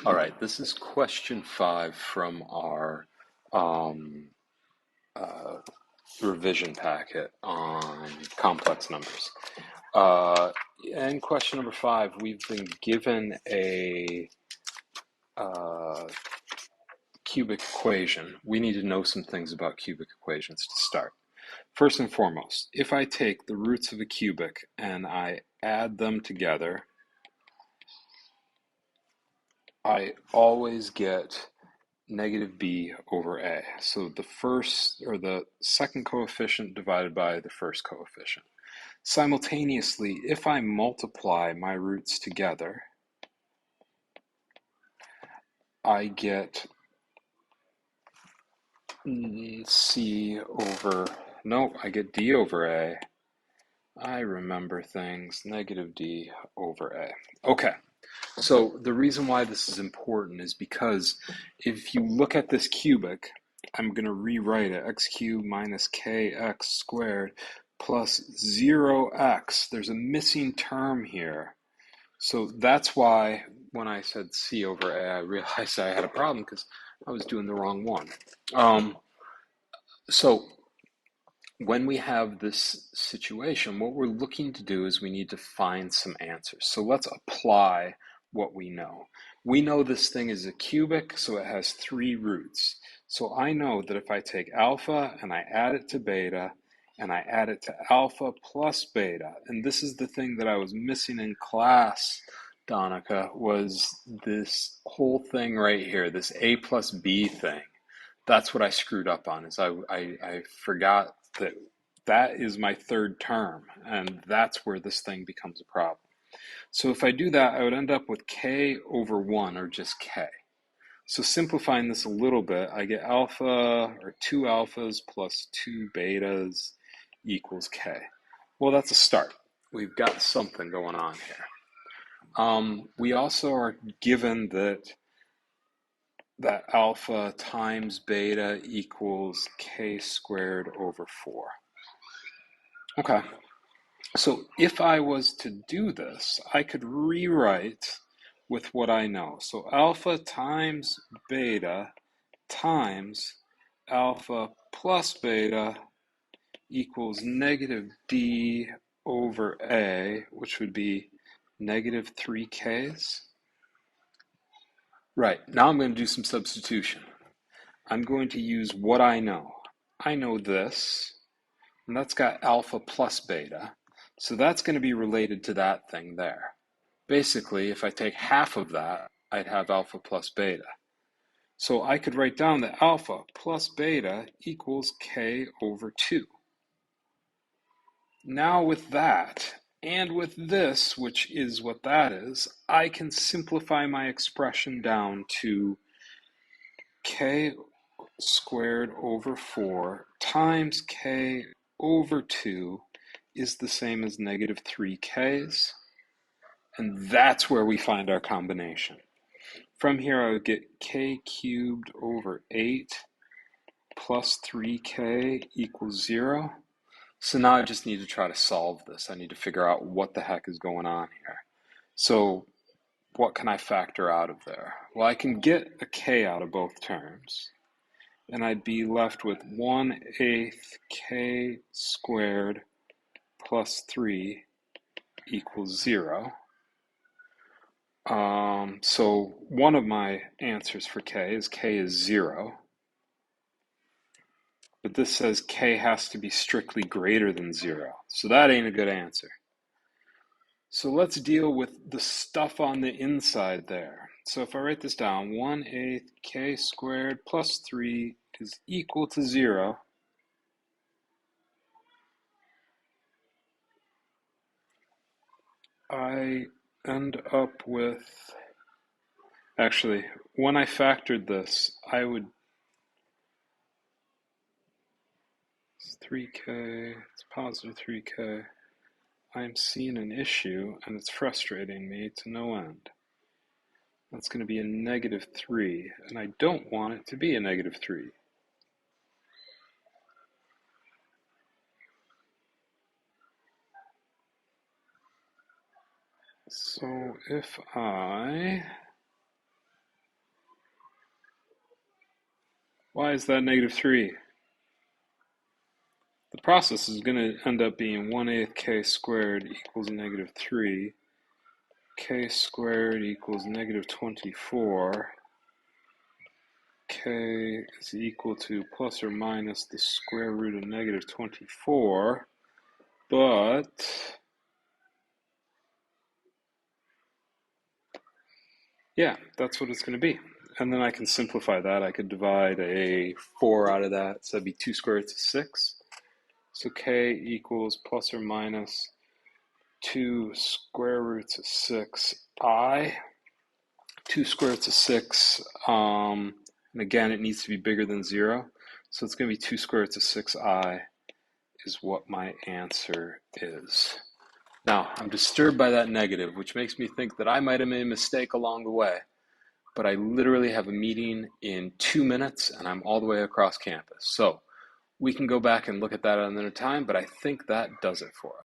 All right, this is question 5 from our um, uh, revision packet on complex numbers. In question number 5, we've been given a uh, cubic equation. We need to know some things about cubic equations to start. First and foremost, if I take the roots of a cubic and I add them together, I always get negative b over a. So the first or the second coefficient divided by the first coefficient. Simultaneously, if I multiply my roots together, I get c over, no, I get d over a. I remember things, negative d over a. Okay, so the reason why this is important is because if you look at this cubic, I'm going to rewrite it, x cubed minus kx squared plus 0x. There's a missing term here. So that's why when I said c over a, I realized I had a problem because I was doing the wrong one. So when we have this situation, what we're looking to do is we need to find some answers. So let's apply what we know. We know this thing is a cubic, so it has 3 roots. So I know that if I take alpha and I add it to beta, and I add it to alpha plus beta, and this is the thing that I was missing in class, Donica, was this whole thing right here, this a plus b thing. That's what I screwed up on, is I forgot that that is my third term, and that's where this thing becomes a problem. So if I do that, I would end up with k over 1, or just k. So simplifying this a little bit, I get alpha, or 2 alphas plus 2 betas equals k. Well, that's a start. We've got something going on here. We also are given that alpha times beta equals k squared over 4. Okay, so if I was to do this, I could rewrite with what I know. So alpha times beta times alpha plus beta equals negative d over a, which would be negative 3k's. Right, now I'm going to do some substitution. I'm going to use what I know. I know this, and that's got alpha plus beta. So that's going to be related to that thing there. Basically, if I take half of that, I'd have alpha plus beta. So I could write down that alpha plus beta equals k over 2. Now with that, and with this, which is what that is, I can simplify my expression down to k squared over 4 times k over 2 is the same as negative 3k's. And that's where we find our combination. From here, I would get k cubed over 8 plus 3k equals 0. So now I just need to try to solve this. I need to figure out what the heck is going on here. So what can I factor out of there? Well, I can get a k out of both terms, and I'd be left with 1/8 k squared plus 3 equals 0. So one of my answers for k is 0. But this says k has to be strictly greater than 0. So that ain't a good answer. So let's deal with the stuff on the inside there. So if I write this down, 1/8 k squared plus 3 is equal to 0. I end up with, actually, when I factored this, it's 3k, it's positive 3k. I'm seeing an issue, and it's frustrating me to no end. That's going to be a negative 3, and I don't want it to be a negative 3. So if I Why is that negative 3? The process is going to end up being 1/8 k squared equals negative 3. K squared equals negative 24. K is equal to plus or minus the square root of negative 24. But yeah, that's what it's going to be. And then I can simplify that. I could divide a 4 out of that. So that'd be 2 square roots of 6. So k equals plus or minus 2 square roots of 6i. 2 square roots of 6. And again, it needs to be bigger than 0. So it's going to be 2 square roots of 6i is what my answer is. Now, I'm disturbed by that negative, which makes me think that I might have made a mistake along the way. But I literally have a meeting in 2 minutes and I'm all the way across campus. So we can go back and look at that another time, but I think that does it for us.